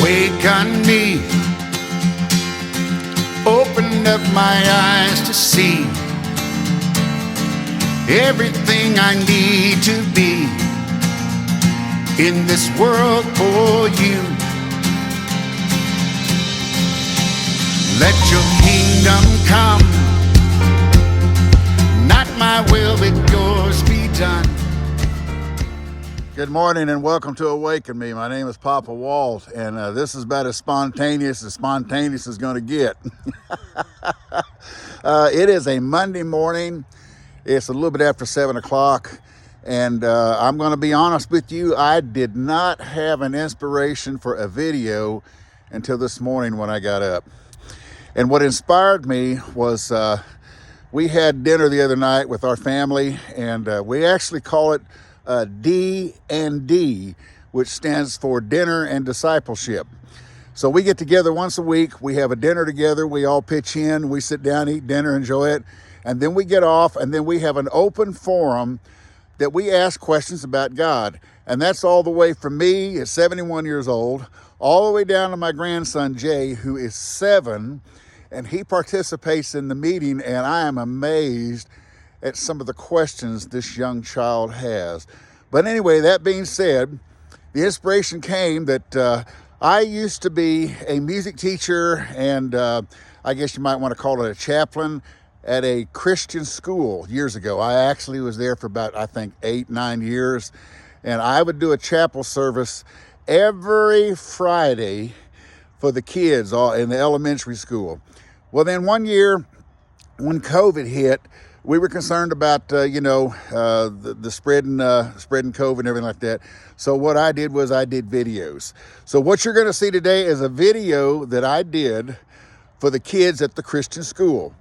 awaken me, opened up my eyes to see everything I need to be in this world for you. Let your kingdom come, not my will but yours be done. Good morning and welcome to Awaken Me. My name is Papa Walt, and this is about as spontaneous as going to get. It is a Monday morning. It's a little bit after 7 o'clock, and I'm going to be honest with you. I did not have an inspiration for a video until this morning when I got up. And what inspired me was we had dinner the other night with our family, and we actually call it D&D, which stands for Dinner and Discipleship. So we get together once a week. We have a dinner together. We all pitch in. We sit down, eat dinner, enjoy it. And then we get off, and then we have an open forum that we ask questions about God. And that's all the way from me at 71 years old, all the way down to my grandson, Jay, who is 7. And he participates in the meeting, and I am amazed at some of the questions this young child has. But anyway, that being said, the inspiration came that I used to be a music teacher, and I guess you might want to call it a chaplain at a Christian school years ago. I actually was there for about, I think, 8-9 years, and I would do a chapel service every Friday for the kids in the elementary school. Well, then one year when COVID hit, we were concerned about, the spreading COVID and everything like that. So what I did was I did videos. So what you're going to see today is a video that I did for the kids at the Christian school.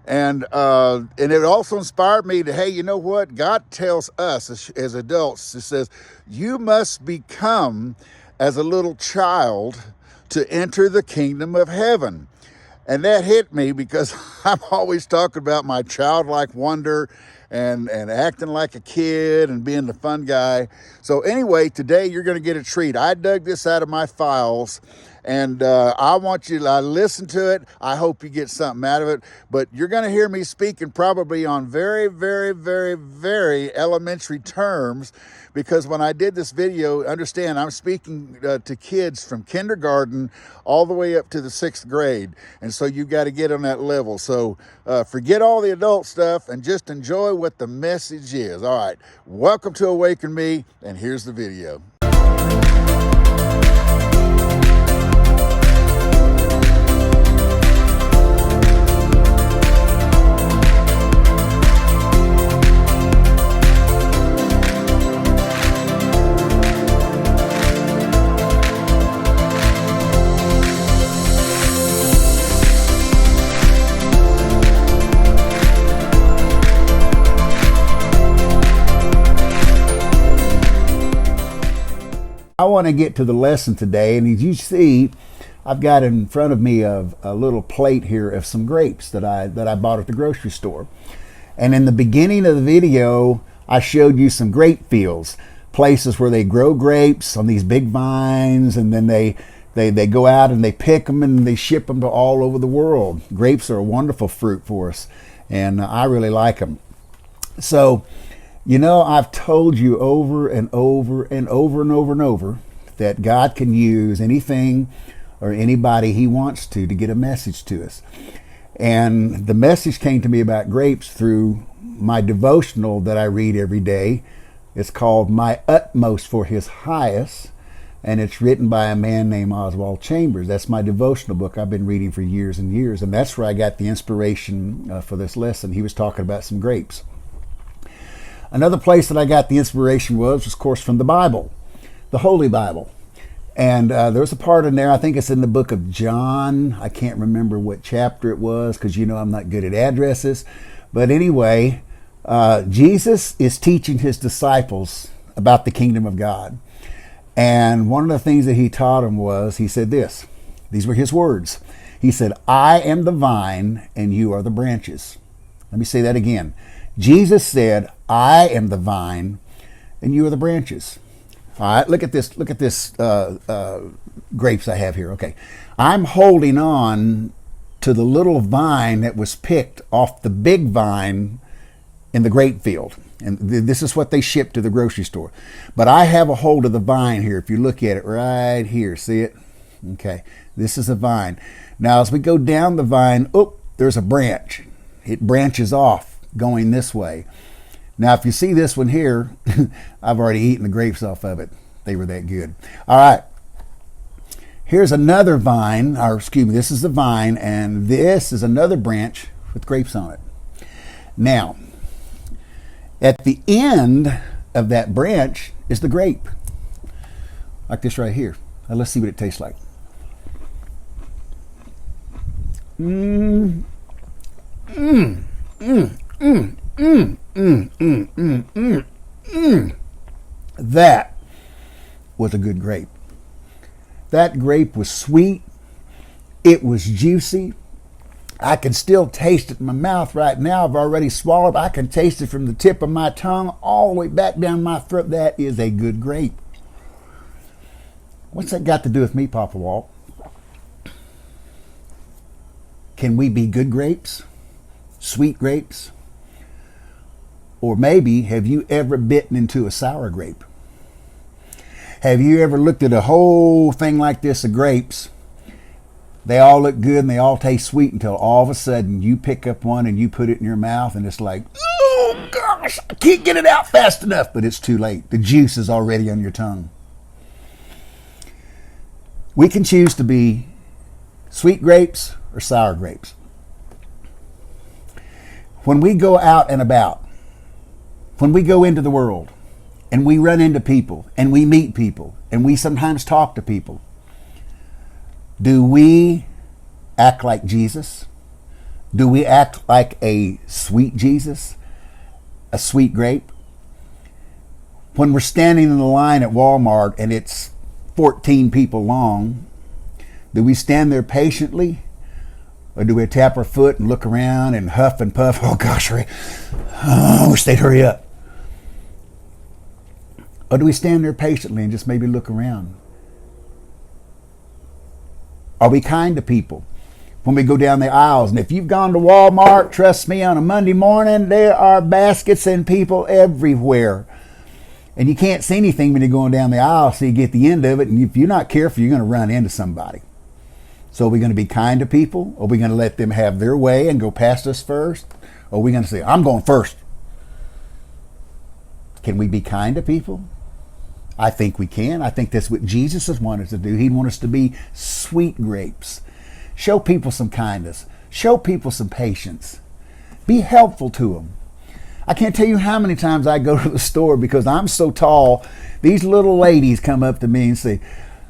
And it also inspired me to, hey, you know what? God tells us as adults, it says, you must become as a little child to enter the kingdom of heaven. And that hit me because I'm always talking about my childlike wonder and acting like a kid and being the fun guy. So anyway, today you're going to get a treat. I dug this out of my files, and I want you to listen to it. I hope you get something out of it. But you're going to hear me speaking probably on very, very, very, very elementary terms, because when I did this video, understand I'm speaking to kids from kindergarten all the way up to the 6th grade. And so you've got to get on that level. So forget all the adult stuff and just enjoy what the message is. All right, welcome to Awaken Me, and here's the video. I want to get to the lesson today, and as you see, I've got in front of me a little plate here of some grapes that I bought at the grocery store. And in the beginning of the video, I showed you some grape fields, places where they grow grapes on these big vines, and then they go out and they pick them and they ship them to all over the world. Grapes are a wonderful fruit for us, and I really like them. So, I've told you over and over and over and over and over that God can use anything or anybody he wants to get a message to us. And the message came to me about grapes through my devotional that I read every day. It's called My Utmost for His Highest, and it's written by a man named Oswald Chambers. That's my devotional book I've been reading for years and years, and that's where I got the inspiration for this lesson. He was talking about some grapes. Another place that I got the inspiration was, of course, from the Bible, the Holy Bible. And there's a part in there, I think it's in the book of John. I can't remember what chapter it was because, I'm not good at addresses. But anyway, Jesus is teaching his disciples about the kingdom of God. And one of the things that he taught them was, he said this. These were his words. He said, I am the vine and you are the branches. Let me say that again. Jesus said, I am the vine and you are the branches. All right, look at this. Look at this grapes I have here. Okay, I'm holding on to the little vine that was picked off the big vine in the grape field. And this is what they ship to the grocery store. But I have a hold of the vine here. If you look at it right here, see it? Okay, this is a vine. Now, as we go down the vine, there's a branch. It branches off going this way. Now, if you see this one here, I've already eaten the grapes off of it. They were that good. All right. Here's another vine, or excuse me, this is the vine, and this is another branch with grapes on it. Now, at the end of that branch is the grape, like this right here. Now let's see what it tastes like. That was a good grape. That grape was sweet. It was juicy. I can still taste it in my mouth right now. I've already swallowed. I can taste it from the tip of my tongue all the way back down my throat. That is a good grape. What's that got to do with me, Papa Walt? Can we be good grapes? Sweet grapes? Or maybe, have you ever bitten into a sour grape? Have you ever looked at a whole thing like this of grapes? They all look good and they all taste sweet until all of a sudden you pick up one and you put it in your mouth and it's like, oh gosh, I can't get it out fast enough, but it's too late. The juice is already on your tongue. We can choose to be sweet grapes or sour grapes. When we go out and about, when we go into the world and we run into people and we meet people and we sometimes talk to people, do we act like Jesus? Do we act like a sweet Jesus? A sweet grape? When we're standing in the line at Walmart and it's 14 people long, do we stand there patiently? Or do we tap our foot and look around and huff and puff? Oh gosh, I wish they'd hurry up. Or do we stand there patiently and just maybe look around? Are we kind to people when we go down the aisles? And if you've gone to Walmart, trust me, on a Monday morning, there are baskets and people everywhere. And you can't see anything when you're going down the aisle, so you get the end of it, and if you're not careful, you're going to run into somebody. So are we going to be kind to people? Are we going to let them have their way and go past us first? Or are we going to say, I'm going first? Can we be kind to people? I think we can. I think that's what Jesus has wanted us to do. He'd want us to be sweet grapes. Show people some kindness. Show people some patience. Be helpful to them. I can't tell you how many times I go to the store because I'm so tall. These little ladies come up to me and say,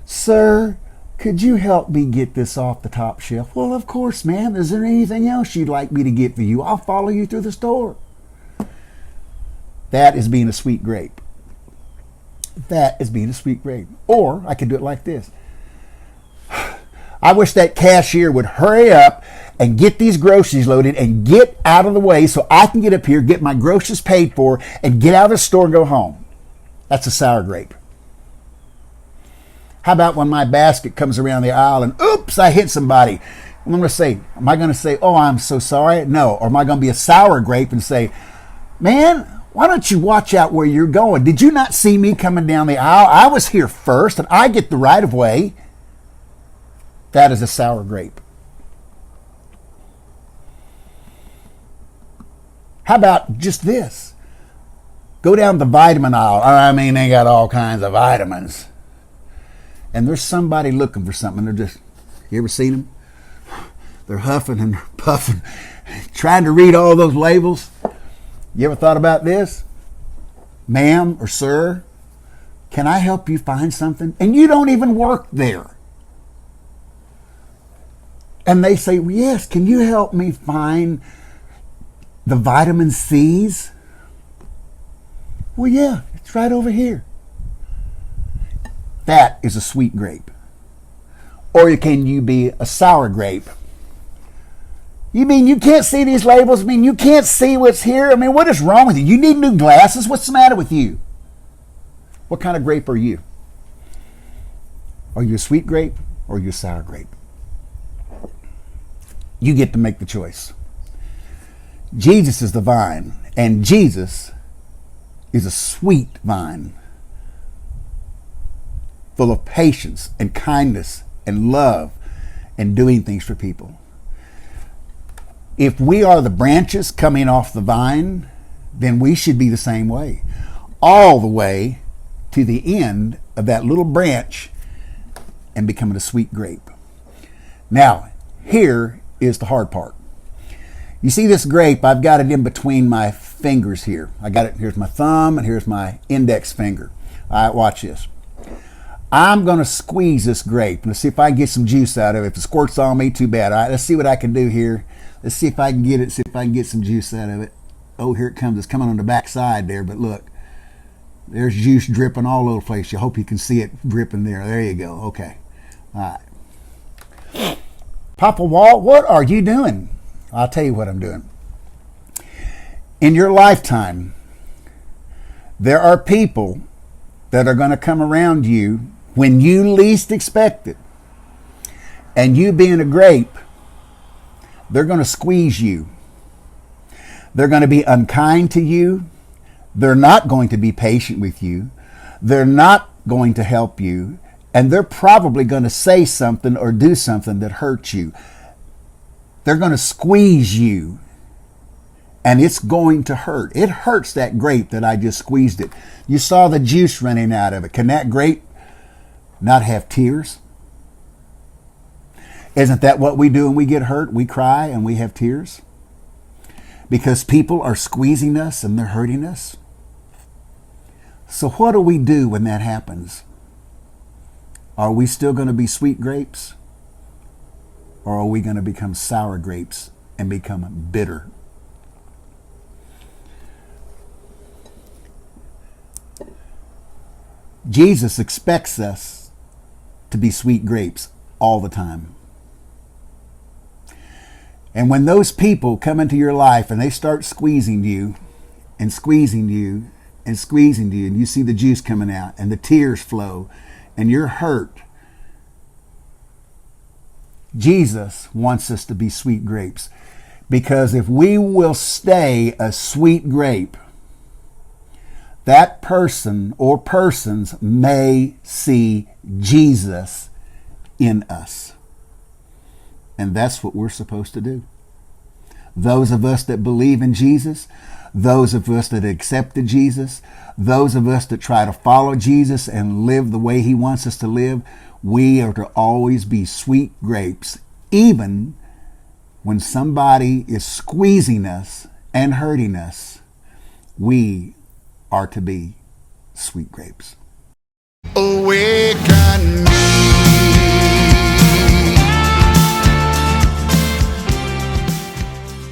"Sir, could you help me get this off the top shelf?" Well, of course, ma'am. Is there anything else you'd like me to get for you? I'll follow you through the store. That is being a sweet grape. That is being a sweet grape. Or I could do it like this. I wish that cashier would hurry up and get these groceries loaded and get out of the way so I can get up here, get my groceries paid for, and get out of the store and go home. That's a sour grape. How about when my basket comes around the aisle and oops, I hit somebody? I'm going to say, am I going to say, oh, I'm so sorry? No. Or am I going to be a sour grape and say, man, why don't you watch out where you're going? Did you not see me coming down the aisle? I was here first and I get the right of way. That is a sour grape. How about just this? Go down the vitamin aisle. I mean, they got all kinds of vitamins. And there's somebody looking for something. They're just, you ever seen them? They're huffing and puffing, trying to read all those labels. You ever thought about this? Ma'am or sir, can I help you find something? And you don't even work there. And they say, well, yes, can you help me find the vitamin C's? Well, yeah, it's right over here. That is a sweet grape. Or can you be a sour grape? You mean you can't see these labels? I mean, you can't see what's here? I mean, what is wrong with you? You need new glasses? What's the matter with you? What kind of grape are you? Are you a sweet grape or are you a sour grape? You get to make the choice. Jesus is the vine, and Jesus is a sweet vine, full of patience and kindness and love and doing things for people. If we are the branches coming off the vine, then we should be the same way, all the way to the end of that little branch and becoming a sweet grape. Now, here is the hard part. You see this grape, I've got it in between my fingers here. I got it, here's my thumb and here's my index finger. All right, watch this. I'm going to squeeze this grape. Let's see if I can get some juice out of it. If it squirts on me, too bad. All right, let's see what I can do here. Let's see if I can get it, see if I can get some juice out of it. Oh, here it comes. It's coming on the back side there, but look. There's juice dripping all over the place. You hope you can see it dripping there. There you go. Okay. All right. Papa Walt, what are you doing? I'll tell you what I'm doing. In your lifetime, there are people that are going to come around you when you least expect it. And you being a grape, they're going to squeeze you. They're going to be unkind to you. They're not going to be patient with you. They're not going to help you. And they're probably going to say something or do something that hurts you. They're going to squeeze you. And it's going to hurt. It hurts that grape that I just squeezed it. You saw the juice running out of it. Can that grape not have tears? Isn't that what we do when we get hurt? We cry and we have tears? Because people are squeezing us and they're hurting us? So what do we do when that happens? Are we still going to be sweet grapes? Or are we going to become sour grapes and become bitter? Jesus expects us to be sweet grapes all the time. And when those people come into your life and they start squeezing you and squeezing you and squeezing you, and you see the juice coming out and the tears flow and you're hurt, Jesus wants us to be sweet grapes. Because if we will stay a sweet grape, that person or persons may see Jesus in us. And that's what we're supposed to do. Those of us that believe in Jesus, those of us that accepted Jesus, those of us that try to follow Jesus and live the way he wants us to live, we are to always be sweet grapes, even when somebody is squeezing us and hurting us. We are to be sweet grapes. Awaken